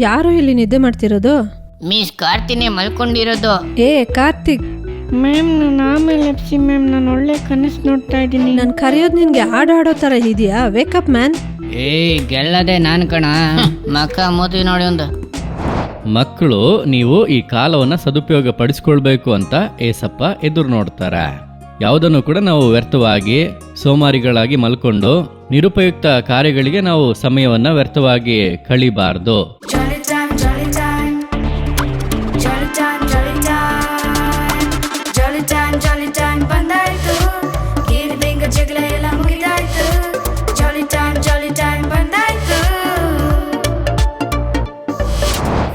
ಯಾರು ಇಲ್ಲಿ ನಿದ್ದೆ ಮಾಡ್ತಿರೋದು? ಮಿಸ್ ಕಾರ್ತಿನೇ ಮಲ್ಕೊಂಡಿರೋದು. ಏ ಕಾರ್ತಿಕ್, ಮ್ಯಾಮ್ ನಾನು ಆಮೇಲೆ ಎಪ್ಸಿ ಮ್ಯಾಮ್, ನಾನು ಒಳ್ಳೆ ಕನಸು ನೋಡ್ತಾ ಇದ್ದೀನಿ. ನಾನು ಕರೆಯೋದು ನಿನ್ಗೆ ಹಾಡಾಡೋ ಥರ ಇದೆಯಾ? Wake up man. ಗೆಲ್ಲದೆ ನಾನು ಕಣ. ಮಕ್ಕ ಮೋತಿ ನೋಡಿ ಒಂದು. ಮಕ್ಕಳು, ನೀವು ಈ ಕಾಲವನ್ನು ಸದುಪಯೋಗ ಪಡಿಸ್ಕೊಳ್ಬೇಕು ಅಂತ ಏಸಪ್ಪ ಎದುರು ನೋಡ್ತಾರೆ. ಯಾವುದನ್ನು ಕೂಡ ನಾವು ವ್ಯರ್ಥವಾಗಿ ಸೋಮಾರಿಗಳಾಗಿ ಮಲ್ಕೊಂಡು ನಿರುಪಯುಕ್ತ ಕಾರ್ಯಗಳಿಗೆ ನಾವು ಸಮಯವನ್ನ ವ್ಯರ್ಥವಾಗಿ ಕಳಿಬಾರ್ದು.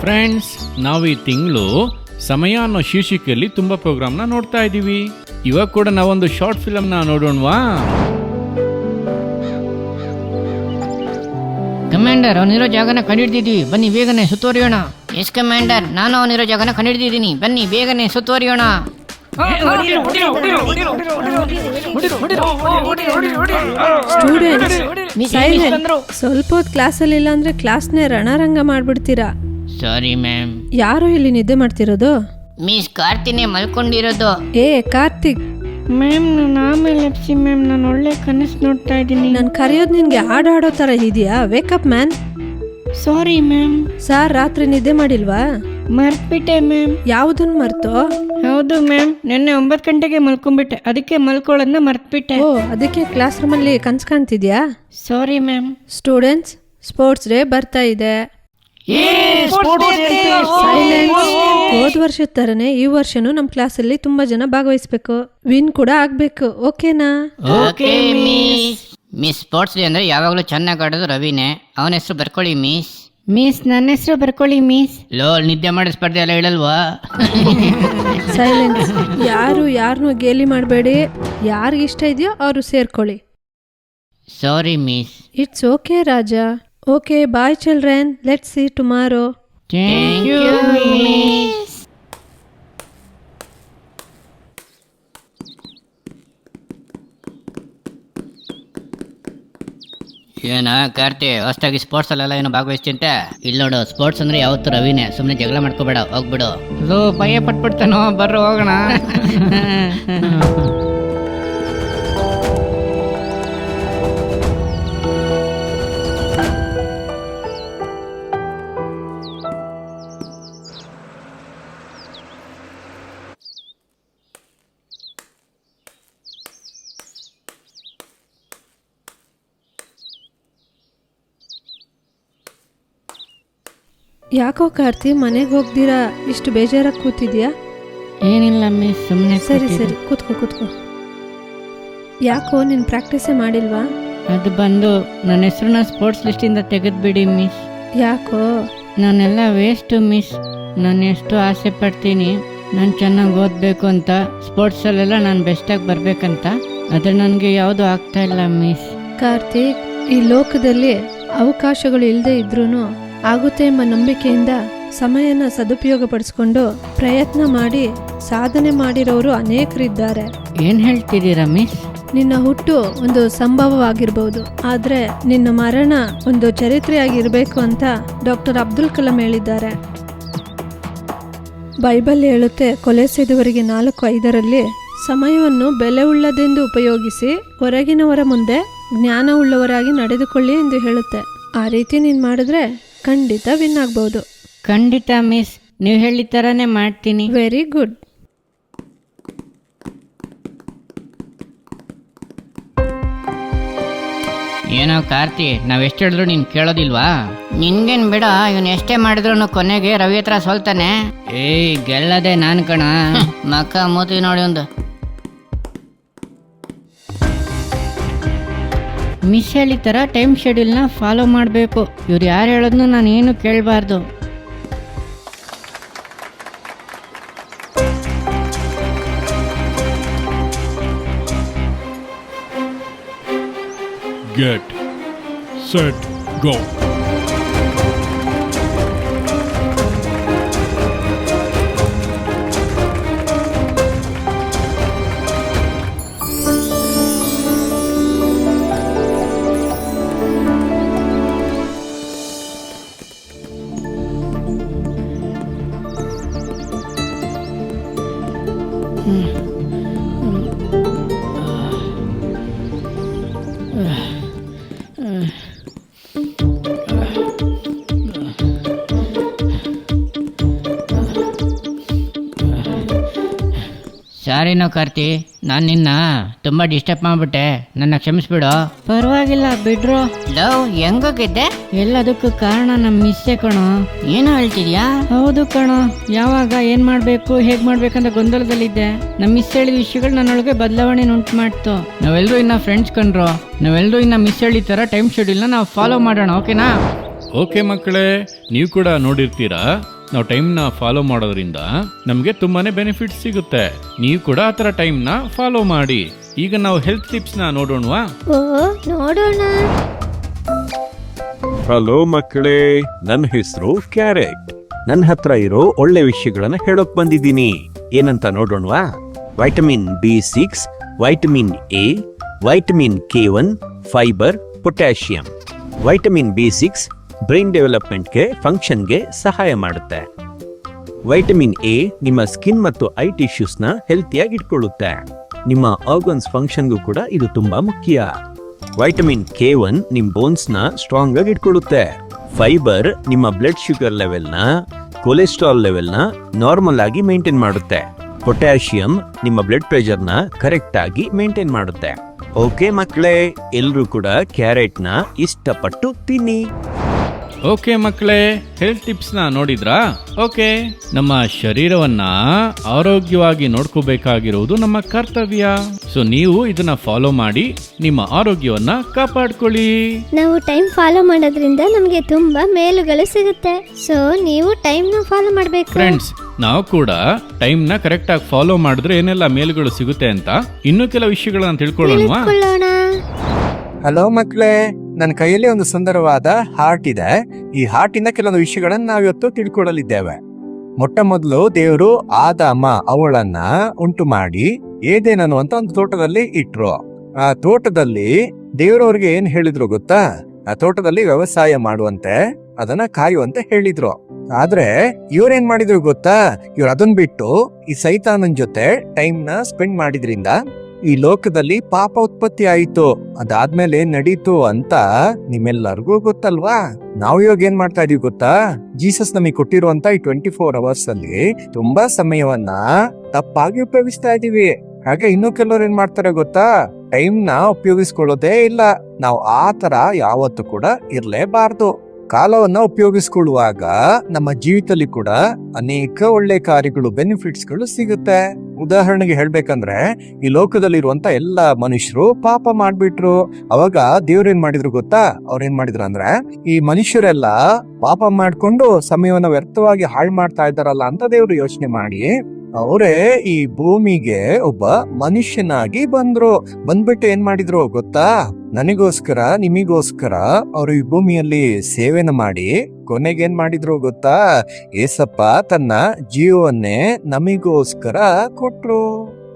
ಫ್ರೆಂಡ್ಸ್, ನಾವು ಈ ತಿಂಗಳು ಸಮಯ ಅನ್ನೋ ಶೀರ್ಷಿಕೆಯಲ್ಲಿ ತುಂಬಾ ಪ್ರೋಗ್ರಾಮ್ನ ನೋಡ್ತಾ ಇದ್ದೀವಿ. ಇವಾಗ ಕೂಡ ನಾವೊಂದು ಶಾರ್ಟ್ ಫಿಲಮ್ನ ನೋಡೋಣವಾ? ಕಮಾಂಡರ್, ಅವನಿರೋ ಜಾಗನ ಕಂಡಿಡ್ದಿದ್ದೀವಿ, ಬನ್ನಿ ಬೇಗನೆ ಸುತ್ತುವರಿಯೋಣ. ಎಸ್ ಕಮಾಂಡರ್, ನಾನು ಅವನಿರೋ ಜಾಗನ ಕಂಡಿಡ್ದಿದ್ದೀನಿ, ಬನ್ನಿ ಬೇಗನೆ ಸುತ್ತುವರಿಯೋಣ. Students silent. ಸ್ವಲ್ಪ ಹೊತ್ತು ಕ್ಲಾಸಲ್ಲಿ ಇಲ್ಲ ಅಂದ್ರೆ ಕ್ಲಾಸ್ನೇ ರಣರಂಗ ಮಾಡ್ಬಿಡ್ತೀರಾ. Sorry ma'am. ಯಾರು ಇಲ್ಲಿ ನಿದ್ದೆ ಮಾಡ್ತಿರೋದು? ಮಿಸ್ ಕಾರ್ತಿನೇ ಮಲ್ಕೊಂಡಿರೋದು. ಏ ಕಾರ್ತಿಕ್, ಮ್ಯಾಮ್ ನಾನು ಆಮೇಲೆ ಎಪ್ಸಿ ಮ್ಯಾಮ್, ನಾನು ಒಳ್ಳೆ ಕನಸು ನೋಡ್ತಾ ಇದ್ದೀನಿ. ನಾನು ಕರೆಯೋದು ನಿನ್ಗೆ ಹಾಡಾಡೋ ಥರ ಇದೆಯಾ? Wake up man. Sorry ma'am. Sir ರಾತ್ರಿ ನಿದ್ದೆ ಮಾಡಿಲ್ವಾ? ಮರ್ತ್ಬಿಟ್ಟೆ ಮ್ಯಾಮ್. ಯಾವುದನ್ನು ಮರ್ತು? ಹೌದು ಮ್ಯಾಮ್, ನಿನ್ನೆ 9 ಗಂಟೆಗೆ ಮಲ್ಕೊಂಡ್ಬಿಟ್ಟೆ, ಅದಕ್ಕೆ ಮಲ್ಕೊಳ್ಳೋದನ್ನ ಮರ್ತ್ಬಿಟ್ಟೆ. ಓ, ಅದಕ್ಕೆ ಕ್ಲಾಸ್ ರೂಮಲ್ಲಿ ಕನ್ಸು ಕಾಣ್ತಿದ್ಯಾ? Sorry ma'am. Students, sports day ಬರ್ತಾ ಇದೆ. ಹೋದ ವರ್ಷದ ತರನೇ ಈ ವರ್ಷನೂ ನಮ್ಮ ಕ್ಲಾಸಲ್ಲಿ ತುಂಬಾ ಜನ ಭಾಗವಹಿಸ್ಬೇಕು, ವಿನ್ ಕೂಡ ಆಗ್ಬೇಕು. ಓಕೆನಾ? Okay miss. Miss sports day ಅಂದ್ರೆ ಯಾವಾಗಲೂ ಚೆನ್ನಾಗಿ ಆಡೋದು ರವಿನೇ. ಅವನ ಹೆಸರು ಬರ್ಕೊಳ್ಳಿ ಮಿಸ್. ಮಿಸ್, ನನ್ನ ಹೆಸರು ಬರ್ಕೊಳ್ಳಿ ಮಿಸ್. ನಿದ್ದೆ ಮಾಡೋ ಸ್ಪರ್ಧೆ ಎಲ್ಲ ಹೇಳಲ್ವಾ? ಸೈಲೆನ್ಸ್. ಯಾರು ಯಾರನ್ನೂ ಗೇಲಿ ಮಾಡಬೇಡಿ. ಯಾರಿಗೆ ಇಷ್ಟ ಇದೆಯೋ ಅವರು ಸೇರ್ಕೊಳ್ಳಿ. Sorry miss. It's okay Raja. Okay, bye children, let's see tomorrow. Thank you miss. ಏನ ಕಾರ್ತಿ, ಹೊಸದಾಗಿ ಸ್ಪೋರ್ಟ್ಸ್ ಅಲ್ಲೆಲ್ಲ ಏನೋ ಭಾಗವಹಿಸ್ತಿಂತೆ? ಇಲ್ಲಿ ನೋಡು, ಸ್ಪೋರ್ಟ್ಸ್ ಅಂದ್ರೆ ಯಾವತ್ತು ರವಿನೇ. ಸುಮ್ಮನೆ ಜಗಳ ಮಾಡ್ಕೋಬೇಡ, ಹೋಗ್ಬಿಡು. ಭಯ ಪಟ್ಬಿಡ್ತಾನೋ, ಬರ್ರು ಹೋಗೋಣ. ಯಾಕೋ ಕಾರ್ತಿ, ಮನೆಗೆ ಹೋಗ್ದಿರಾ ಇಷ್ಟು ಬೇಜಾರಾಗಿ ಕೂತಿದ್ಯಾ? ಏನಿಲ್ಲ ಮಿಸ್, ಸುಮ್ಮನೆ. ಸರಿ ಸರಿ, ಕೂತ್ಕೋ. ಯಾಕೋ ನೀನು ಪ್ರಾಕ್ಟೀಸೇ ಮಾಡಿಲ್ವಾ? ಅದು ಬಂದು ನನ್ನ ಹೆಸರನ್ನ ಸ್ಪೋರ್ಟ್ಸ್ ಲಿಸ್ಟಿಂದ ತೆಗೆದ್ಬಿಡಿ ಮಿಸ್. ಯಾಕೋ? ನಾನೆಲ್ಲ ವೇಸ್ಟು ಮಿಸ್. ನಾನು ಎಷ್ಟು ಆಸೆ ಪಡ್ತೀನಿ ನಾನು ಚೆನ್ನಾಗಿ ಓದಬೇಕು ಅಂತ, ಸ್ಪೋರ್ಟ್ಸಲ್ಲೆಲ್ಲ ನಾನು ಬೆಸ್ಟಾಗಿ ಬರಬೇಕಂತ, ಆದರೆ ನನಗೆ ಯಾವುದು ಆಗ್ತಾ ಇಲ್ಲ ಮಿಸ್. ಕಾರ್ತಿಕ್, ಈ ಲೋಕದಲ್ಲಿ ಅವಕಾಶಗಳು ಇಲ್ಲದೆ ಇದ್ರೂ ಆಗುತ್ತೆ ಎಂಬ ನಂಬಿಕೆಯಿಂದ ಸಮಯನ ಸದುಪಯೋಗ ಪಡಿಸ್ಕೊಂಡು ಪ್ರಯತ್ನ ಮಾಡಿ ಸಾಧನೆ ಮಾಡಿರೋರು ಅನೇಕರಿದ್ದಾರೆ. ಏನು ಹೇಳ್ತಿದ್ದೀರಾ ಮಿಸ್? ನಿನ್ನ ಹುಟ್ಟು ಒಂದು ಸಂಭವವಾಗಿರ್ಬೋದು, ಆದರೆ ನಿನ್ನ ಮರಣ ಒಂದು ಚರಿತ್ರೆಯಾಗಿರಬೇಕು ಅಂತ ಡಾಕ್ಟರ್ ಅಬ್ದುಲ್ ಕಲಾಂ ಹೇಳಿದ್ದಾರೆ. ಬೈಬಲ್ ಹೇಳುತ್ತೆ, ಕೊಲೆಸೆದವರಿಗೆ 4:5 ಸಮಯವನ್ನು ಬೆಲೆ ಉಳ್ಳದೆಂದು ಉಪಯೋಗಿಸಿ ಹೊರಗಿನವರ ಮುಂದೆ ಜ್ಞಾನವುಳ್ಳವರಾಗಿ ನಡೆದುಕೊಳ್ಳಿ ಎಂದು ಹೇಳುತ್ತೆ. ಆ ರೀತಿ ನೀನು ಮಾಡಿದ್ರೆ ಖಂಡಿತ ವಿನ್ ಆಗ್ಬೋದು. ಖಂಡಿತ ಮಿಸ್, ನೀವು ಹೇಳಿದ ಥರನೇ ಮಾಡ್ತೀನಿ. Very good. ಏನೋ ಕಾರ್ತಿ, ನಾವೆಷ್ಟು ಹೇಳಿದ್ರು ನೀನ್ ಕೇಳೋದಿಲ್ವಾ? ನಿನ್ಗೇನ್ ಬಿಡ, ಇವನ್ ಎಷ್ಟೇ ಮಾಡಿದ್ರು ಕೊನೆಗೆ ರವಿ ಹತ್ರ ಸೋಲ್ತಾನೆ. ಗೆಲ್ಲದೆ ನಾನ್ ಕಣ. ಮಕ್ಕ ಮೋತಿ ನೋಡಿ ಒಂದು. ಮಿಸ್ ಹೇಳಿದ ಥರ ಟೈಮ್ ಶೆಡ್ಯೂಲ್ನ ಫಾಲೋ ಮಾಡಬೇಕು. ಇವ್ರು ಯಾರು ಹೇಳೋದನ್ನು ನಾನು ಏನು ಕೇಳಬಾರ್ದು. Get set, go. ಸಾರಿನೋ ಕಾರ್ತಿ, ನಾನು ನಿನ್ನ ತುಂಬ ಡಿಸ್ಟರ್ಬ್ ಮಾಡಿಬಿಟ್ಟೆ, ನನ್ನ ಕ್ಷಮಿಸ್ಬಿಡು. ಪರವಾಗಿಲ್ಲ ಬಿಡ್ರೋ. ಲವ್ ಹೆಂಗೋಗಿದ್ದೆ? ಎಲ್ಲದಕ್ಕೂ ಕಾರಣ ನಮ್ಮ ಮಿಸ್ಸೇ ಕಣೋ. ಏನು ಹೇಳ್ತಿದ್ಯಾ? ಹೌದು ಕಣೋ, ಯಾವಾಗ ಏನ್ ಮಾಡ್ಬೇಕು ಹೇಗ್ ಮಾಡ್ಬೇಕಂತ ಗೊಂದಲದಲ್ಲಿದ್ದೆ. ನಮ್ಮ ಮಿಸ್ ಹೇಳಿದ ವಿಷಯಗಳು ನನ್ನೊಳಗೆ ಬದಲಾವಣೆ ಉಂಟು ಮಾಡ್ತು. ನಾವೆಲ್ಲರೂ ಇನ್ನ ಫ್ರೆಂಡ್ಸ್ ಕಣ್ರೋ, ನಾವೆಲ್ಲರೂ ಇನ್ನ ಮಿಸ್ ಹೇಳಿ ಥರ ಟೈಮ್ ಶೆಡ್ಯೂಲ್ನ ನಾವು ಫಾಲೋ ಮಾಡೋಣ, ಓಕೆನಾ? ಓಕೆ ಮಕ್ಕಳೇ, ನೀವು ಕೂಡ ನೋಡಿರ್ತೀರಾ, ನಾವು ಟೈಮ್ನ ಫಾಲೋ ಮಾಡೋದ್ರಿಂದ ನಮಗೆ ತುಂಬಾನೇ ಬೆನಿಫಿಟ್ಸ್ ಸಿಗುತ್ತೆ. ನೀವು ಕೂಡ ಆ ಥರ ಟೈಮ್ನ ಫಾಲೋ ಮಾಡಿ. ಈಗ ನಾವು ಹೆಲ್ತ್ ಟಿಪ್ಸ್ನ ನೋಡೋಣವಾ? ನೋಡೋಣ. ಹಲೋ ಮಕ್ಕಳೇ, ನನ್ನ ಹೆಸರು ಕ್ಯಾರೆಟ್. ನನ್ನ ಹತ್ರ ಇರೋ ಒಳ್ಳೆ ವಿಷಯಗಳನ್ನ ಹೇಳೋಕ್ ಬಂದಿದ್ದೀನಿ. ಏನಂತ ನೋಡೋಣವಾ? Vitamin B6, vitamin A, vitamin K1, fibre, potassium. Vitamin B6 brain ಡೆವಲಪ್ಮೆಂಟ್ಗೆ, ಫಂಕ್ಷನ್ಗೆ ಸಹಾಯ ಮಾಡುತ್ತೆ. ವೈಟಮಿನ್ A ನಿಮ್ಮ ಸ್ಕಿನ್ ಮತ್ತು ಐ ಟಿಶ್ಯೂಸ್ನ ಹೆಲ್ತಿಯಾಗಿ ಇಟ್ಕೊಳ್ಳುತ್ತೆ. ನಿಮ್ಮ ಆರ್ಗನ್ಸ್ ಫಂಕ್ಷನ್ಗೂ ಕೂಡ ಇದು ತುಂಬಾ ಮುಖ್ಯ. ವೈಟಮಿನ್ K1 ನಿಮ್ಮ ಬೋನ್ಸ್ನ ಸ್ಟ್ರಾಂಗ್ ಆಗಿ ಇಟ್ಕೊಳ್ಳುತ್ತೆ. ಫೈಬರ್ ನಿಮ್ಮ ಬ್ಲಡ್ ಶುಗರ್ ಲೆವೆಲ್ನ, ಕೊಲೆಸ್ಟ್ರಾಲ್ ಲೆವೆಲ್ನ ನಾರ್ಮಲ್ ಆಗಿ ಮೇಂಟೈನ್ ಮಾಡುತ್ತೆ. ಪೊಟ್ಯಾಷಿಯಂ ನಿಮ್ಮ ಬ್ಲಡ್ ಪ್ರೆಷರ್ನ ಕರೆಕ್ಟ್ ಆಗಿ ಮೇಂಟೈನ್ ಮಾಡುತ್ತೆ. ಓಕೆ ಮಕ್ಕಳೇ, ಎಲ್ರೂ ಕೂಡ ಕ್ಯಾರೆಟ್ನ ಇಷ್ಟಪಟ್ಟು ತಿನ್ನಿ. ಓಕೆ ಮಕ್ಕಳೇ, ಹೆಲ್ತ್ ಟಿಪ್ಸ್ನ ನೋಡಿದ್ರಾ? ಓಕೆ, ನಮ್ಮ ಶರೀರವನ್ನ ಆರೋಗ್ಯವಾಗಿ ನೋಡ್ಕೋಬೇಕಾಗಿರುವುದು ನಮ್ಮ ಕರ್ತವ್ಯ. ಸೊ ನೀವು ಇದನ್ನ ಫಾಲೋ ಮಾಡಿ ನಿಮ್ಮ ಆರೋಗ್ಯವನ್ನ ಕಾಪಾಡ್ಕೊಳ್ಳಿ. ನಾವು ಟೈಮ್ ಫಾಲೋ ಮಾಡೋದ್ರಿಂದ ನಮಗೆ ತುಂಬಾ ಮೇಲುಗಳು ಸಿಗುತ್ತೆ. ಸೊ ನೀವು ಟೈಮ್ನ ಫಾಲೋ ಮಾಡಬೇಕು. ಫ್ರೆಂಡ್ಸ್, ನಾವು ಕೂಡ ಟೈಮ್ನ ಕರೆಕ್ಟ್ ಆಗಿ ಫಾಲೋ ಮಾಡಿದ್ರೆ ಏನೆಲ್ಲ ಮೇಲುಗಳು ಸಿಗುತ್ತೆ ಅಂತ ಇನ್ನೂ ಕೆಲವು ವಿಷಯಗಳನ್ನ ತಿಳ್ಕೊಳ್ಳೋಣವಾ? ಹಲೋ ಮಕ್ಕಳೇ, ನನ್ನ ಕೈಯಲ್ಲಿ ಒಂದು ಸುಂದರವಾದ ಹಾರ್ಟ್ ಇದೆ. ಈ ಹಾರ್ಟಿನ ಕೆಲವೊಂದು ವಿಷಯಗಳನ್ನ ನಾವಿವತ್ತು ತಿಳ್ಕೊಳ್ಳಲಿದ್ದೇವೆ. ಮೊಟ್ಟ ಮೊದಲು ದೇವರು ಆದಾಮ ಅವಳನ್ನ ಉಂಟು ಮಾಡಿ ಏದೇನ್ ಅನ್ನುವಂತ ಒಂದು ತೋಟದಲ್ಲಿ ಇಟ್ರು. ಆ ತೋಟದಲ್ಲಿ ದೇವರವ್ರಿಗೆ ಏನ್ ಹೇಳಿದ್ರು ಗೊತ್ತಾ? ಆ ತೋಟದಲ್ಲಿ ವ್ಯವಸಾಯ ಮಾಡುವಂತೆ, ಅದನ್ನ ಕಾಯುವಂತೆ ಹೇಳಿದ್ರು. ಆದ್ರೆ ಇವ್ರೇನ್ ಮಾಡಿದ್ರು ಗೊತ್ತಾ? ಇವ್ರು ಅದನ್ ಬಿಟ್ಟು ಈ ಸೈತಾನನ್ ಜೊತೆ ಟೈಮ್ ನ ಸ್ಪೆಂಡ್ ಮಾಡಿದ್ರಿಂದ ಈ ಲೋಕದಲ್ಲಿ ಪಾಪ ಉತ್ಪತ್ತಿ ಆಯಿತು. ಅದಾದ್ಮೇಲೆ ಏನ್ ನಡೀತು ಅಂತ ನಿಮ್ಮೆಲ್ಲರಿಗೂ ಗೊತ್ತಲ್ವಾ? ನಾವು ಇವಾಗ ಏನ್ ಮಾಡ್ತಾ ಇದೀವಿ ಗೊತ್ತಾ? ಜೀಸಸ್ ನಮಗೆ ಕೊಟ್ಟಿರುವಂತ ಈ 24 hours ಅಲ್ಲಿ ತುಂಬಾ ಸಮಯವನ್ನ ತಪ್ಪಾಗಿ ಉಪಯೋಗಿಸ್ತಾ ಇದೀವಿ. ಹಾಗೆ ಇನ್ನು ಕೆಲವರು ಏನ್ ಮಾಡ್ತಾರೆ ಗೊತ್ತಾ? ಟೈಮ್ ನ ಉಪಯೋಗಿಸ್ಕೊಳ್ಳೋದೇ ಇಲ್ಲ. ನಾವು ಆ ತರ ಯಾವತ್ತೂ ಕೂಡ ಇರ್ಲೇಬಾರ್ದು. ಕಾಲವನ್ನ ಉಪಯೋಗಿಸ್ಕೊಳ್ಳುವಾಗ ನಮ್ಮ ಜೀವಿತದಲ್ಲಿ ಕೂಡ ಅನೇಕ ಒಳ್ಳೆ ಕಾರ್ಯಗಳು, ಬೆನಿಫಿಟ್ಸ್ಗಳು ಸಿಗುತ್ತೆ. ಉದಾಹರಣೆಗೆ ಹೇಳ್ಬೇಕಂದ್ರೆ, ಈ ಲೋಕದಲ್ಲಿರುವಂತ ಎಲ್ಲ ಮನುಷ್ಯರು ಪಾಪ ಮಾಡ್ಬಿಟ್ರು. ಅವಾಗ ದೇವ್ರ ಏನ್ ಮಾಡಿದ್ರು ಗೊತ್ತಾ? ಅವ್ರೇನ್ ಮಾಡಿದ್ರು ಅಂದ್ರೆ, ಈ ಮನುಷ್ಯರೆಲ್ಲ ಪಾಪ ಮಾಡ್ಕೊಂಡು ಸಮಯವನ್ನ ವ್ಯರ್ಥವಾಗಿ ಹಾಳು ಮಾಡ್ತಾ ಇದ್ದಾರಲ್ಲ ಅಂತ ದೇವ್ರು ಯೋಚನೆ ಮಾಡಿ ಅವರೇ ಈ ಭೂಮಿಗೆ ಒಬ್ಬ ಮನುಷ್ಯನಾಗಿ ಬಂದ್ಬಿಟ್ಟು ಏನ್ ಮಾಡಿದ್ರು ಗೊತ್ತಾ? ನನಗೋಸ್ಕರ, ನಿಮಿಗೋಸ್ಕರ ಅವರು ಈ ಭೂಮಿಯಲ್ಲಿ ಸೇವೆನ ಮಾಡಿ ಕೊನೆಗೆ ಏನ್ ಮಾಡಿದ್ರು ಗೊತ್ತಾ? ಏಸಪ್ಪ ತನ್ನ ಜೀವವನ್ನೇ ನಮಿಗೋಸ್ಕರ ಕೊಟ್ರು.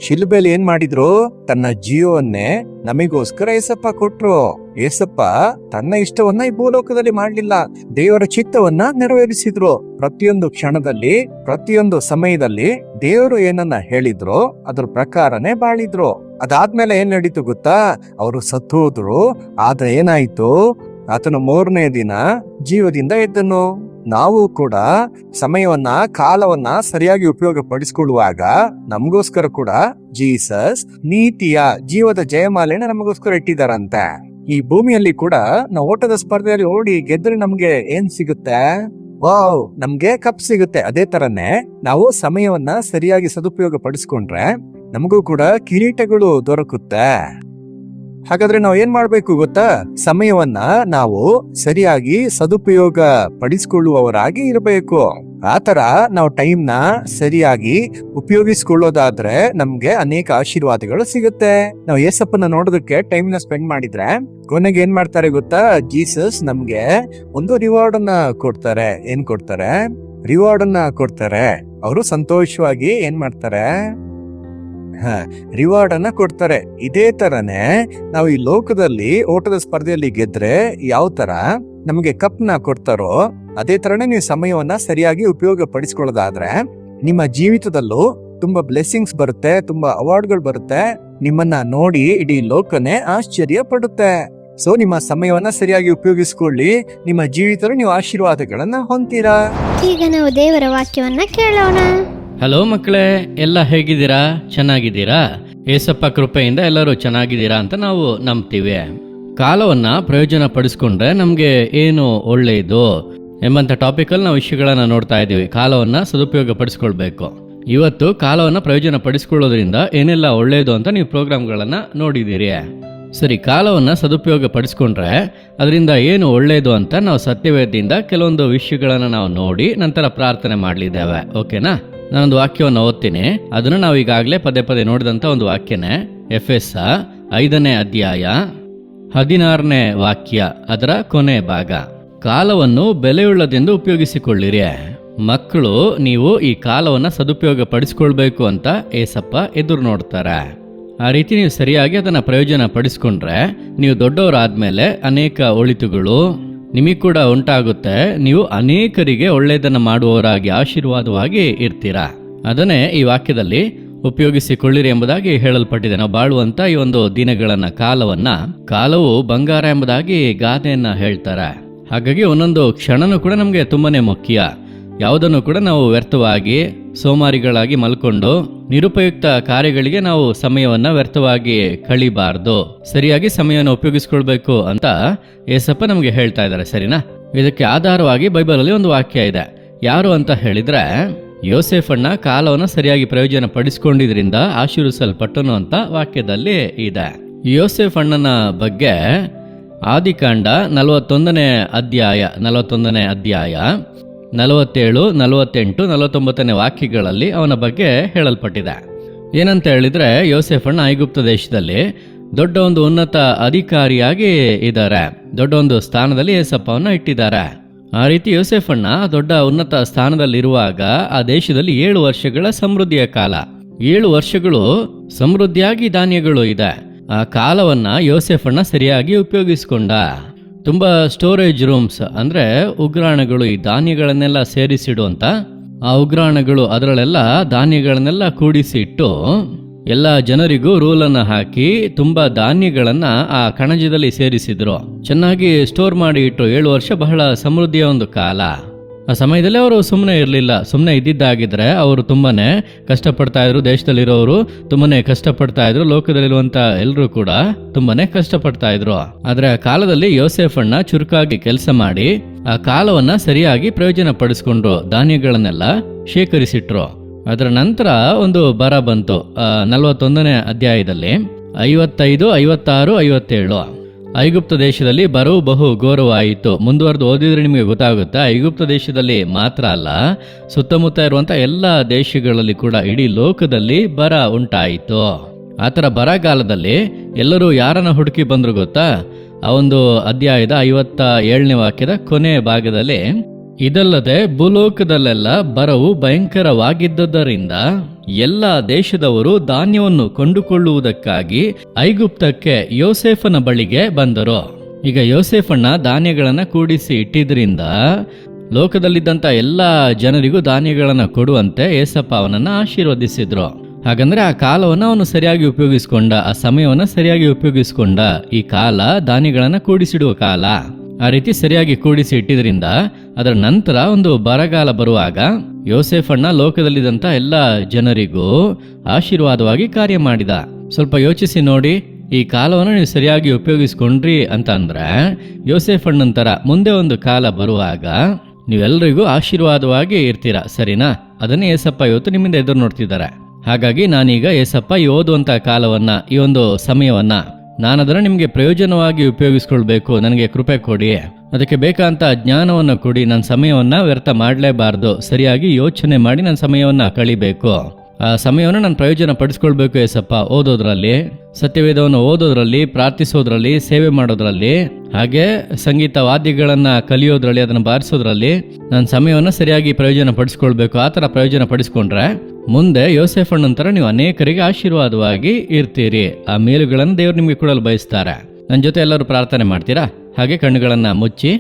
ಶಿಲುಬೆಲಿ ಏನ್ ಮಾಡಿದ್ರು? ತನ್ನ ಜೀವವನ್ನೇ ನಮಿಗೋಸ್ಕರ ಏಸಪ್ಪ ಕೊಟ್ರು. ಏಸಪ್ಪ ತನ್ನ ಇಷ್ಟವನ್ನ ಈ ಭೂಲೋಕದಲ್ಲಿ ಮಾಡ್ಲಿಲ್ಲ, ದೇವರ ಚಿತ್ತವನ್ನ ನೆರವೇರಿಸಿದ್ರು. ಪ್ರತಿಯೊಂದು ಕ್ಷಣದಲ್ಲಿ, ಪ್ರತಿಯೊಂದು ಸಮಯದಲ್ಲಿ ದೇವರು ಏನನ್ನ ಹೇಳಿದ್ರು ಅದ್ರ ಪ್ರಕಾರನೇ ಬಾಳಿದ್ರು. ಅದಾದ್ಮೇಲೆ ಏನ್ ನಡೀತು ಗೊತ್ತಾ? ಅವರು ಸತ್ತು ಹೋದ್ರು. ಆದ್ರೆ ಏನಾಯ್ತು? ಆತನು 3ನೇ ದಿನ ಜೀವದಿಂದ ಎದ್ದನು. ನಾವು ಕೂಡ ಸಮಯವನ್ನ, ಕಾಲವನ್ನ ಸರಿಯಾಗಿ ಉಪಯೋಗ ಪಡಿಸ್ಕೊಳ್ಳುವಾಗ ನಮಗೋಸ್ಕರ ಕೂಡ ಜೀಸಸ್ ನೀತಿಯ ಜೀವದ ಜಯಮಾಲೆನ ನಮಗೋಸ್ಕರ ಇಟ್ಟಿದಾರಂತೆ. ಈ ಭೂಮಿಯಲ್ಲಿ ಕೂಡ ನಾವು ಓಟದ ಸ್ಪರ್ಧೆಯಲ್ಲಿ ಓಡಿ ಗೆದ್ರೆ ನಮ್ಗೆ ಏನ್ ಸಿಗುತ್ತೆ? ವಾವ್, ನಮ್ಗೆ ಕಪ್ ಸಿಗುತ್ತೆ. ಅದೇ ತರನೇ ನಾವು ಸಮಯವನ್ನ ಸರಿಯಾಗಿ ಸದುಪಯೋಗ ಪಡಿಸ್ಕೊಂಡ್ರೆ ನಮಗೂ ಕೂಡ ಕಿರೀಟಗಳು ದೊರಕುತ್ತೆ. ಹಾಗಾದ್ರೆ ನಾವು ಏನ್ ಮಾಡ್ಬೇಕು ಗೊತ್ತಾ? ಸಮಯವನ್ನ ನಾವು ಸರಿಯಾಗಿ ಸದುಪಯೋಗ ಪಡಿಸ್ಕೊಳ್ಳುವವರಾಗಿ ಇರಬೇಕು. ಆತರ ನಾವು ಟೈಮ್ ನ ಸರಿಯಾಗಿ ಉಪಯೋಗಿಸ್ಕೊಳ್ಳೋದಾದ್ರೆ ನಮ್ಗೆ ಅನೇಕ ಆಶೀರ್ವಾದಗಳು ಸಿಗುತ್ತೆ. ನಾವು ಏಸಪ್ಪನ ನೋಡೋದಕ್ಕೆ ಟೈಮ್ ನ ಸ್ಪೆಂಡ್ ಮಾಡಿದ್ರೆ ಕೊನೆಗೆ ಏನ್ ಮಾಡ್ತಾರೆ ಗೊತ್ತಾ? ಜೀಸಸ್ ನಮ್ಗೆ ಒಂದು ರಿವಾರ್ಡ್ ಅನ್ನ ಕೊಡ್ತಾರೆ. ಏನ್ ಕೊಡ್ತಾರೆ? ರಿವಾರ್ಡ್ ಅನ್ನ ಕೊಡ್ತಾರೆ. ಅವರು ಸಂತೋಷವಾಗಿ ಏನ್ ಮಾಡ್ತಾರೆ? ರಿವಾರ್ಡ್ ಅನ್ನ ಕೊಡ್ತಾರೆ. ಇದೇ ತರನೇ ನಾವು ಈ ಲೋಕದಲ್ಲಿ ಓಟದ ಸ್ಪರ್ಧೆಯಲ್ಲಿ ಗೆದ್ರೆ ಯಾವ ತರ ನಮಗೆ ಕಪ್ ನ ಕೊಡ್ತಾರೋ ಅದೇ ತರನೇ ನೀವು ಸಮಯವನ್ನ ಸರಿಯಾಗಿ ಉಪಯೋಗ ಪಡಿಸ್ಕೊಳ್ಳೋದಾದ್ರೆ ನಿಮ್ಮ ಜೀವಿತದಲ್ಲೂ ತುಂಬಾ ಬ್ಲೆಸ್ಸಿಂಗ್ಸ್ ಬರುತ್ತೆ, ತುಂಬಾ ಅವಾರ್ಡ್ಗಳು ಬರುತ್ತೆ. ನಿಮ್ಮನ್ನ ನೋಡಿ ಇಡೀ ಲೋಕನೇ ಆಶ್ಚರ್ಯ ಪಡುತ್ತೆ. ಸೊ ನಿಮ್ಮ ಸಮಯವನ್ನ ಸರಿಯಾಗಿ ಉಪಯೋಗಿಸ್ಕೊಳ್ಳಿ. ನಿಮ್ಮ ಜೀವಿತದಲ್ಲಿ ನೀವು ಆಶೀರ್ವಾದಗಳನ್ನ ಹೊಂದ್ತೀರಾ. ಈಗ ನಾವು ದೇವರ ವಾಕ್ಯವನ್ನ ಕೇಳೋಣ. ಹಲೋ ಮಕ್ಕಳೇ, ಎಲ್ಲ ಹೇಗಿದ್ದೀರಾ? ಚೆನ್ನಾಗಿದ್ದೀರಾ? ಏಸಪ್ಪ ಕೃಪೆಯಿಂದ ಎಲ್ಲರೂ ಚೆನ್ನಾಗಿದ್ದೀರಾ ಅಂತ ನಾವು ನಂಬ್ತೀವಿ. ಕಾಲವನ್ನ ಪ್ರಯೋಜನ ಪಡಿಸ್ಕೊಂಡ್ರೆ ನಮಗೆ ಏನು ಒಳ್ಳೆಯದು ಎಂಬಂಥ ಟಾಪಿಕಲ್ಲಿ ನಾವು ವಿಷಯಗಳನ್ನು ನೋಡ್ತಾ ಇದ್ದೀವಿ. ಕಾಲವನ್ನ ಸದುಪಯೋಗ ಪಡಿಸ್ಕೊಳ್ಬೇಕು. ಇವತ್ತು ಕಾಲವನ್ನ ಪ್ರಯೋಜನ ಪಡಿಸ್ಕೊಳ್ಳೋದ್ರಿಂದ ಏನೆಲ್ಲ ಒಳ್ಳೆಯದು ಅಂತ ನೀವು ಪ್ರೋಗ್ರಾಮ್ಗಳನ್ನು ನೋಡಿದ್ದೀರಿ. ಸರಿ, ಕಾಲವನ್ನ ಸದುಪಯೋಗ ಪಡಿಸ್ಕೊಂಡ್ರೆ ಅದರಿಂದ ಏನು ಒಳ್ಳೆಯದು ಅಂತ ನಾವು ಸತ್ಯವೇದದಿಂದ ಕೆಲವೊಂದು ವಿಷಯಗಳನ್ನು ನಾವು ನೋಡಿ ನಂತರ ಪ್ರಾರ್ಥನೆ ಮಾಡಲಿದ್ದೇವೆ. ಓಕೆನಾ? ನಾನೊಂದು ವಾಕ್ಯವನ್ನು ಓದ್ತೀನಿ. ಅದನ್ನು ನಾವು ಈಗಾಗಲೇ ಪದೇ ಪದೇ ನೋಡಿದಂಥ ಒಂದು ವಾಕ್ಯನೇ. ಎಫೆಸ 5ನೇ ಅಧ್ಯಾಯ 16ನೇ ವಾಕ್ಯ, ಅದರ ಕೊನೆ ಭಾಗ. ಕಾಲವನ್ನು ಬೆಲೆಯುಳ್ಳದೆಂದು ಉಪಯೋಗಿಸಿಕೊಳ್ಳಿರಿ. ಮಕ್ಕಳು, ನೀವು ಈ ಕಾಲವನ್ನು ಸದುಪಯೋಗ ಪಡಿಸ್ಕೊಳ್ಬೇಕು ಅಂತ ಏಸಪ್ಪ ಎದುರು ನೋಡ್ತಾರೆ. ಆ ರೀತಿ ನೀವು ಸರಿಯಾಗಿ ಅದನ್ನು ಪ್ರಯೋಜನ ಪಡಿಸ್ಕೊಂಡ್ರೆ ನೀವು ದೊಡ್ಡವರಾದ್ಮೇಲೆ ಅನೇಕ ಒಳಿತುಗಳು ನಿಮಗೆ ಕೂಡ ಉಂಟಾಗುತ್ತೆ. ನೀವು ಅನೇಕರಿಗೆ ಒಳ್ಳೆಯದನ್ನು ಮಾಡುವವರಾಗಿ ಆಶೀರ್ವಾದವಾಗಿ ಇರ್ತೀರಾ. ಅದನ್ನೇ ಈ ವಾಕ್ಯದಲ್ಲಿ ಉಪಯೋಗಿಸಿಕೊಳ್ಳಿರಿ ಎಂಬುದಾಗಿ ಹೇಳಲ್ಪಟ್ಟಿದೆ. ನಾವು ಬಾಳುವಂತ ಈ ಒಂದು ದಿನಗಳನ್ನ, ಕಾಲವು ಬಂಗಾರ ಎಂಬುದಾಗಿ ಗಾದೆಯನ್ನ ಹೇಳ್ತಾರೆ. ಹಾಗಾಗಿ ಒಂದೊಂದು ಕ್ಷಣನೂ ಕೂಡ ನಮಗೆ ತುಂಬಾನೇ ಮುಖ್ಯ. ಯಾವುದನ್ನು ಕೂಡ ನಾವು ವ್ಯರ್ಥವಾಗಿ ಸೋಮಾರಿಗಳಾಗಿ ಮಲ್ಕೊಂಡು ನಿರುಪಯುಕ್ತ ಕಾರ್ಯಗಳಿಗೆ ನಾವು ಸಮಯವನ್ನ ವ್ಯರ್ಥವಾಗಿ ಕಳಿಬಾರ್ದು. ಸರಿಯಾಗಿ ಸಮಯವನ್ನು ಉಪಯೋಗಿಸ್ಕೊಳ್ಬೇಕು ಅಂತ ಏಸಪ್ಪ ನಮಗೆ ಹೇಳ್ತಾ ಇದ್ದಾರೆ. ಸರಿನಾ? ಇದಕ್ಕೆ ಆಧಾರವಾಗಿ ಬೈಬಲಲ್ಲಿ ಒಂದು ವಾಕ್ಯ ಇದೆ. ಯಾರು ಅಂತ ಹೇಳಿದ್ರೆ, ಯೋಸೇಫಣ್ಣ ಕಾಲವನ್ನು ಸರಿಯಾಗಿ ಪ್ರಯೋಜನ ಪಡಿಸ್ಕೊಂಡಿದ್ರಿಂದ ಆಶೀರ್ವಿಸಲ್ಪಟ್ಟನು ಅಂತ ವಾಕ್ಯದಲ್ಲಿ ಇದೆ. ಯೋಸೇಫಣ್ಣನ ಬಗ್ಗೆ ಆದಿಕಾಂಡ 41ನೇ ಅಧ್ಯಾಯ 47, 48, 49ನೇ ವಾಕ್ಯಗಳಲ್ಲಿ ಅವನ ಬಗ್ಗೆ ಹೇಳಲ್ಪಟ್ಟಿದೆ. ಏನಂತ ಹೇಳಿದ್ರೆ, ಯೋಸೇಫಣ್ಣ ಐಗುಪ್ತ ದೇಶದಲ್ಲಿ ದೊಡ್ಡ ಒಂದು ಉನ್ನತ ಅಧಿಕಾರಿಯಾಗಿ ಇದ್ದಾರೆ. ದೊಡ್ಡ ಒಂದು ಸ್ಥಾನದಲ್ಲಿ ಏಸಪ್ಪವನ್ನ ಇಟ್ಟಿದ್ದಾರೆ. ಆ ರೀತಿ ಯೋಸೇಫಣ್ಣ ದೊಡ್ಡ ಉನ್ನತ ಸ್ಥಾನದಲ್ಲಿರುವಾಗ ಆ ದೇಶದಲ್ಲಿ 7 ವರ್ಷಗಳ ಸಮೃದ್ಧಿಯ ಕಾಲ. 7 ವರ್ಷಗಳು ಸಮೃದ್ಧಿಯಾಗಿ ಧಾನ್ಯಗಳು ಇದೆ. ಆ ಕಾಲವನ್ನ ಯೋಸೇಫಣ್ಣ ಸರಿಯಾಗಿ ಉಪಯೋಗಿಸಿಕೊಂಡ. ತುಂಬಾ ಸ್ಟೋರೇಜ್ ರೂಮ್ಸ್ ಅಂದ್ರೆ ಉಗ್ರಾಣಗಳು, ಈ ಧಾನ್ಯಗಳನ್ನೆಲ್ಲ ಸೇರಿಸಿಡುವಂತ ಆ ಉಗ್ರಾಣಗಳು, ಅದರಲ್ಲೆಲ್ಲ ಧಾನ್ಯಗಳನ್ನೆಲ್ಲ ಕೂಡಿಸಿ ಇಟ್ಟು ಎಲ್ಲ ಜನರಿಗೂ ರೂಲನ್ನು ಹಾಕಿ ತುಂಬಾ ಧಾನ್ಯಗಳನ್ನ ಆ ಕಣಜದಲ್ಲಿ ಸೇರಿಸಿದ್ರು. ಚೆನ್ನಾಗಿ ಸ್ಟೋರ್ ಮಾಡಿ ಇಟ್ಟು 7 ವರ್ಷ ಬಹಳ ಸಮೃದ್ಧಿಯ ಒಂದು ಕಾಲ. ಆ ಸಮಯದಲ್ಲಿ ಅವರು ಸುಮ್ಮನೆ ಇರಲಿಲ್ಲ. ಸುಮ್ಮನೆ ಇದ್ದಿದ್ದಾಗಿದ್ರೆ ಅವರು ತುಂಬಾನೇ ಕಷ್ಟಪಡ್ತಾ ಇದ್ರು. ದೇಶದಲ್ಲಿರೋರು ತುಂಬಾನೇ ಕಷ್ಟಪಡ್ತಾ ಇದ್ರು. ಲೋಕದಲ್ಲಿರುವಂತ ಎಲ್ಲರೂ ಕೂಡ ತುಂಬಾನೇ ಕಷ್ಟಪಡ್ತಾ ಇದ್ರು. ಆದ್ರೆ ಆ ಕಾಲದಲ್ಲಿ ಯೋಸೇಫಣ್ಣ ಚುರುಕಾಗಿ ಕೆಲಸ ಮಾಡಿ ಆ ಕಾಲವನ್ನ ಸರಿಯಾಗಿ ಪ್ರಯೋಜನ ಪಡಿಸ್ಕೊಂಡ್ರು. ಧಾನ್ಯಗಳನ್ನೆಲ್ಲ ಶೇಖರಿಸಿಟ್ರು. ಅದರ ನಂತರ ಒಂದು ಬರ ಬಂತು. 41ನೇ ಅಧ್ಯಾಯದಲ್ಲಿ 55, 56, 57 ಐಗುಪ್ತ ದೇಶದಲ್ಲಿ ಬರವು ಬಹು ಘೋರವಾಯಿತು. ಮುಂದುವರೆದು ಓದಿದ್ರೆ ನಿಮಗೆ ಗೊತ್ತಾಗುತ್ತೆ. ಐಗುಪ್ತ ದೇಶದಲ್ಲಿ ಮಾತ್ರ ಅಲ್ಲ, ಸುತ್ತಮುತ್ತ ಇರುವಂತ ಎಲ್ಲ ದೇಶಗಳಲ್ಲಿ ಕೂಡ ಇಡೀ ಲೋಕದಲ್ಲಿ ಬರ ಉಂಟಾಯಿತು. ಆ ಥರ ಬರಗಾಲದಲ್ಲಿ ಎಲ್ಲರೂ ಯಾರನ್ನ ಹುಡುಕಿ ಬಂದ್ರು ಗೊತ್ತಾ? ಆ ಒಂದು ಅಧ್ಯಾಯದ 57ನೇ ವಾಕ್ಯದ ಕೊನೆ ಭಾಗದಲ್ಲಿ, ಇದಲ್ಲದೆ ಭೂಲೋಕದಲ್ಲೆಲ್ಲ ಬರವು ಭಯಂಕರವಾಗಿದ್ದರಿಂದ ಎಲ್ಲ ದೇಶದವರು ಧಾನ್ಯವನ್ನು ಕೊಂಡುಕೊಳ್ಳುವುದಕ್ಕಾಗಿ ಐಗುಪ್ತಕ್ಕೆ ಯೋಸೇಫನ ಬಳಿಗೆ ಬಂದರು. ಈಗ ಯೋಸೇಫಣ್ಣ ಧಾನ್ಯಗಳನ್ನ ಕೂಡಿಸಿ ಇಟ್ಟಿದ್ರಿಂದ ಲೋಕದಲ್ಲಿದ್ದಂಥ ಎಲ್ಲ ಜನರಿಗೂ ಧಾನ್ಯಗಳನ್ನ ಕೊಡುವಂತೆ ಏಸಪ್ಪ ಅವನನ್ನ ಆಶೀರ್ವದಿಸಿದ್ರು. ಹಾಗಂದ್ರೆ ಆ ಕಾಲವನ್ನು ಅವನು ಸರಿಯಾಗಿ ಉಪಯೋಗಿಸ್ಕೊಂಡ, ಆ ಸಮಯವನ್ನು ಸರಿಯಾಗಿ ಉಪಯೋಗಿಸ್ಕೊಂಡ. ಈ ಕಾಲ ಧಾನ್ಯಗಳನ್ನ ಕೂಡಿಸಿಡುವ ಕಾಲ. ಆ ರೀತಿ ಸರಿಯಾಗಿ ಕೂಡಿಸಿ ಇಟ್ಟಿದ್ರಿಂದ ಅದರ ನಂತರ ಒಂದು ಬರಗಾಲ ಬರುವಾಗ ಯೋಸೇಫಣ್ಣ ಲೋಕದಲ್ಲಿದ್ದಂಥ ಎಲ್ಲ ಜನರಿಗೂ ಆಶೀರ್ವಾದವಾಗಿ ಕಾರ್ಯ ಮಾಡಿದ. ಸ್ವಲ್ಪ ಯೋಚಿಸಿ ನೋಡಿ, ಈ ಕಾಲವನ್ನು ನೀವು ಸರಿಯಾಗಿ ಉಪಯೋಗಿಸ್ಕೊಂಡ್ರಿ ಅಂತ ಅಂದ್ರೆ ಯೋಸೇಫಣ್ಣನ ಥರ ಮುಂದೆ ಒಂದು ಕಾಲ ಬರುವಾಗ ನೀವೆಲ್ಲರಿಗೂ ಆಶೀರ್ವಾದವಾಗಿ ಇರ್ತೀರಾ. ಸರಿನಾ? ಅದನ್ನೇ ಏಸಪ್ಪ ಇವತ್ತು ನಿಮ್ಮಿಂದ ಎದುರು ನೋಡ್ತಿದ್ದಾರೆ. ಹಾಗಾಗಿ ನಾನೀಗ ಏಸಪ್ಪ ಈ ಓದುವಂಥ ಕಾಲವನ್ನ, ಈ ಒಂದು ಸಮಯವನ್ನ ನಾನದನ್ನು ನಿಮಗೆ ಪ್ರಯೋಜನವಾಗಿ ಉಪಯೋಗಿಸ್ಕೊಳ್ಬೇಕು. ನನಗೆ ಕೃಪೆ ಕೊಡಿ, ಅದಕ್ಕೆ ಬೇಕಾದಂಥ ಜ್ಞಾನವನ್ನು ಕೊಡಿ. ನನ್ನ ಸಮಯವನ್ನು ವ್ಯರ್ಥ ಮಾಡಲೇಬಾರ್ದು. ಸರಿಯಾಗಿ ಯೋಚನೆ ಮಾಡಿ ನನ್ನ ಸಮಯವನ್ನು ಕಳಿಬೇಕು. ಆ ಸಮಯವನ್ನು ನಾನು ಪ್ರಯೋಜನ ಪಡಿಸ್ಕೊಳ್ಬೇಕು ಏಸಪ್ಪ. ಓದೋದ್ರಲ್ಲಿ, ಸತ್ಯವೇದವನ್ನು ಓದೋದ್ರಲ್ಲಿ, ಪ್ರಾರ್ಥಿಸೋದ್ರಲ್ಲಿ, ಸೇವೆ ಮಾಡೋದ್ರಲ್ಲಿ, ಹಾಗೆ ಸಂಗೀತ ವಾದ್ಯಗಳನ್ನು ಕಲಿಯೋದ್ರಲ್ಲಿ, ಅದನ್ನು ಬಾರಿಸೋದ್ರಲ್ಲಿ ನನ್ನ ಸಮಯವನ್ನು ಸರಿಯಾಗಿ ಪ್ರಯೋಜನ ಪಡಿಸ್ಕೊಳ್ಬೇಕು. ಆ ಥರ ಪ್ರಯೋಜನ ಪಡಿಸ್ಕೊಂಡ್ರೆ ಮುಂದೆ ಯೋಸೇಫಣ್ಣ ನಂತರ ನೀವು ಅನೇಕರಿಗೆ ಆಶೀರ್ವಾದವಾಗಿ ಇರ್ತೀರಿ. ಆ ಮೇಲುಗಳನ್ನು ದೇವರು ನಿಮಗೆ ಕೊಡಲು ಬಯಸ್ತಾರೆ. ನನ್ನ ಜೊತೆ ಎಲ್ಲರೂ ಪ್ರಾರ್ಥನೆ ಮಾಡ್ತೀರಾ? ಹಾಗೆ ಕಣ್ಣುಗಳನ್ನು ಮುಚ್ಚಿ,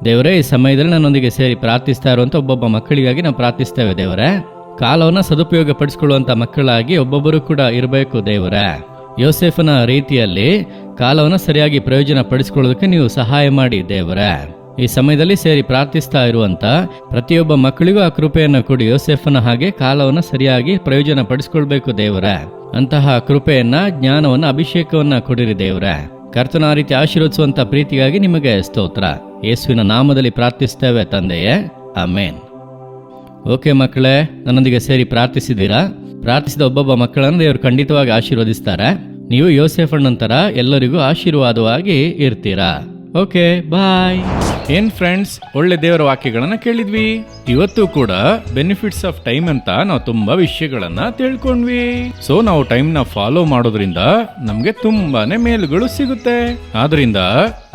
ದೇವರೇ, ಈ ಸಮಯದಲ್ಲಿ ನನ್ನೊಂದಿಗೆ ಸೇರಿ ಪ್ರಾರ್ಥಿಸ್ತಾ ಇರುವಂಥ ಒಬ್ಬೊಬ್ಬ ಮಕ್ಕಳಿಗಾಗಿ ನಾವು ಪ್ರಾರ್ಥಿಸ್ತೇವೆ. ದೇವರೇ, ಕಾಲವನ್ನ ಸದುಪಯೋಗ ಪಡಿಸ್ಕೊಳ್ಳುವಂತ ಮಕ್ಕಳಾಗಿ ಒಬ್ಬೊಬ್ಬರು ಕೂಡ ಇರಬೇಕು ದೇವರೇ. ಯೋಸೇಫನ ರೀತಿಯಲ್ಲಿ ಕಾಲವನ್ನ ಸರಿಯಾಗಿ ಪ್ರಯೋಜನ ಪಡಿಸ್ಕೊಳ್ಳೋದಕ್ಕೆ ನೀವು ಸಹಾಯ ಮಾಡಿ ದೇವರೇ. ಈ ಸಮಯದಲ್ಲಿ ಸೇರಿ ಪ್ರಾರ್ಥಿಸ್ತಾ ಇರುವಂತ ಪ್ರತಿಯೊಬ್ಬ ಮಕ್ಕಳಿಗೂ ಆ ಕೃಪೆಯನ್ನು ಕೊಡಿ. ಯೋಸೇಫನ ಹಾಗೆ ಕಾಲವನ್ನ ಸರಿಯಾಗಿ ಪ್ರಯೋಜನ ಪಡಿಸ್ಕೊಳ್ಬೇಕು ದೇವರೇ. ಅಂತಹ ಕೃಪೆಯನ್ನ, ಜ್ಞಾನವನ್ನ, ಅಭಿಷೇಕವನ್ನ ಕೊಡಿರಿ ದೇವರೇ. ಕರ್ತನ ಆ ರೀತಿ ಆಶೀರ್ವದಿಸುವಂತ ಪ್ರೀತಿಗಾಗಿ ನಿಮಗೆ ಸ್ತೋತ್ರ. ಯೇಸುವಿನ ನಾಮದಲ್ಲಿ ಪ್ರಾರ್ಥಿಸ್ತೇವೆ ತಂದೆಯೇ, ಆಮೇನ್. ಓಕೆ ಮಕ್ಕಳೇ, ನನ್ನೊಂದಿಗೆ ಸೇರಿ ಪ್ರಾರ್ಥಿಸಿದ್ದೀರಾ? ಪ್ರಾರ್ಥಿಸಿದ ಒಬ್ಬೊಬ್ಬ ಮಕ್ಕಳನ್ನು ದೇವರು ಖಂಡಿತವಾಗಿ ಆಶೀರ್ವದಿಸ್ತಾರೆ. ನೀವು ಯೋಸೇಫನ ನಂತರ ಎಲ್ಲರಿಗೂ ಆಶೀರ್ವಾದವಾಗಿ ಇರ್ತೀರಾ. ಓಕೆ, ಬಾಯ್. ಏನ್ ಫ್ರೆಂಡ್ಸ್, ಒಳ್ಳೆ ದೇವರ ವಾಕ್ಯಗಳನ್ನ ಕೇಳಿದ್ವಿ. ಇವತ್ತು ಕೂಡ ಬೆನಿಫಿಟ್ಸ್ ಆಫ್ ಟೈಮ್ ಅಂತ ನಾವು ತುಂಬಾ ವಿಷಯಗಳನ್ನ ತಿಳ್ಕೊಂಡ್ವಿ. ಸೊ ನಾವು ಟೈಮ್ ನ ಫಾಲೋ ಮಾಡೋದ್ರಿಂದ ನಮ್ಗೆ ತುಂಬಾನೇ ಮೇಲುಗಳು ಸಿಗುತ್ತೆ. ಆದ್ರಿಂದ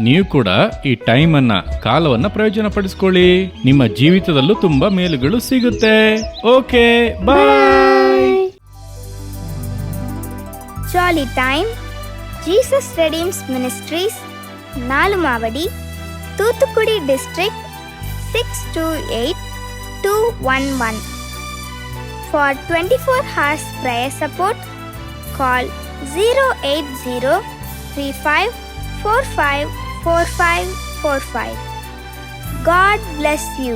ನೀವು ಕೂಡ ಈ ಟೈಮ್ ಅನ್ನ, ಕಾಲವನ್ನ ಪ್ರಯೋಜನ ಪಡಿಸ್ಕೊಳ್ಳಿ. ನಿಮ್ಮ ಜೀವಿತದಲ್ಲೂ ತುಂಬಾ ಮೇಲುಗಳು ಸಿಗುತ್ತೆ. Okay, bye. Jolly Time, Jesus Redeems Ministries, Nalumavadi, Thuthukudi District, 628211. For 24 hours prayer support, call 08035454545. God bless you.